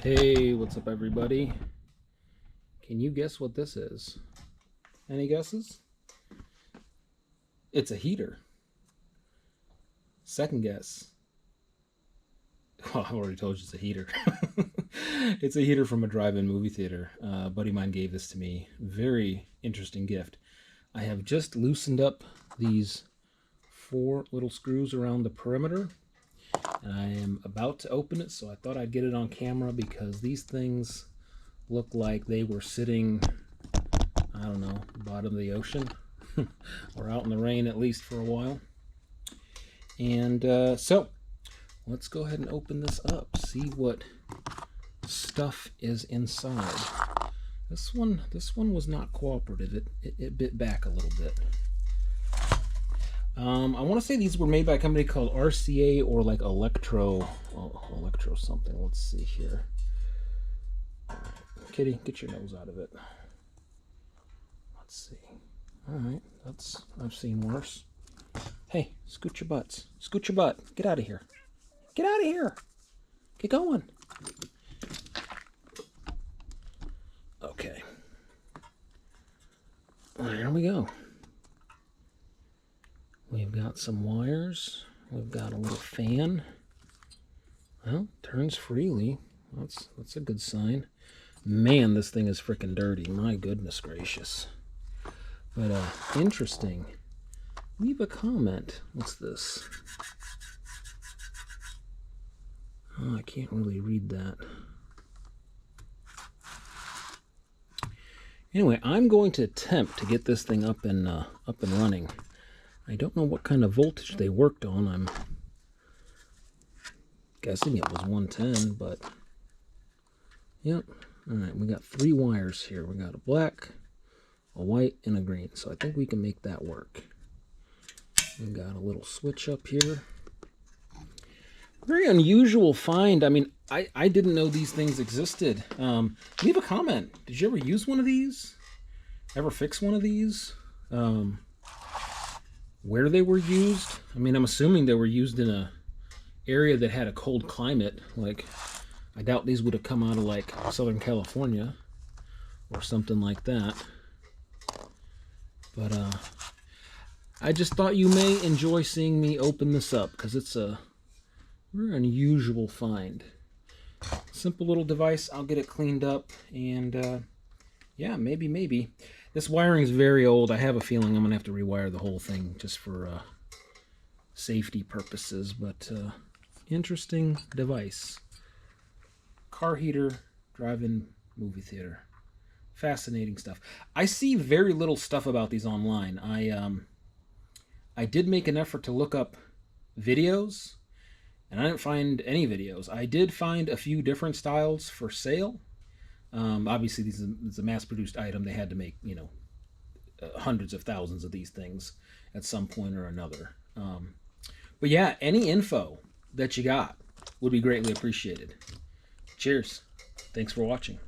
Hey, what's up everybody? Can you guess what this is? Any guesses? It's a heater. Second guess. Well, I already told you it's a heater. It's a heater from a drive-in movie theater. A buddy of mine gave this to me. Very interesting gift. I have just loosened up these 4 little screws around the perimeter. And I am about to open it, so I thought I'd get it on camera because these things look like they were sitting, I don't know, bottom of the ocean or out in the rain at least for a while. And so let's go ahead and open this up, see what stuff is inside. This one was not cooperative. It bit back a little bit. I want to say these were made by a company called RCA or like Electro something. Let's see here. Kitty, get your nose out of it. Let's see. All right, I've seen worse. Hey, scoot your butts. Scoot your butt. Get out of here. Get out of here. Get going. Okay. There we go. We've got some wires. We've got a little fan. Well, turns freely. That's a good sign. Man, this thing is freaking dirty. My goodness gracious. But interesting. Leave a comment. What's this? Oh, I can't really read that. Anyway, I'm going to attempt to get this thing up and running. I don't know what kind of voltage they worked on. I'm guessing it was 110, but yep. All right, we got 3 wires here. We got a black, a white, and a green. So I think we can make that work. We got a little switch up here. Very unusual find. I mean, I didn't know these things existed. Leave a comment. Did you ever use one of these? Ever fix one of these? Where they were used? I mean, I'm assuming they were used in a area that had a cold climate. Like, I doubt these would have come out of like Southern California or something like that. But I just thought you may enjoy seeing me open this up because it's a very unusual find. Simple little device. I'll get it cleaned up and yeah, maybe. This wiring is very old. I have a feeling I'm going to have to rewire the whole thing just for safety purposes, but interesting device. Car heater, drive-in movie theater. Fascinating stuff. I see very little stuff about these online. I did make an effort to look up videos, and I didn't find any videos. I did find a few different styles for sale. Obviously, this is a mass-produced item. They had to make, you know, hundreds of thousands of these things at some point or another. But yeah, any info that you got would be greatly appreciated. Cheers. Thanks for watching.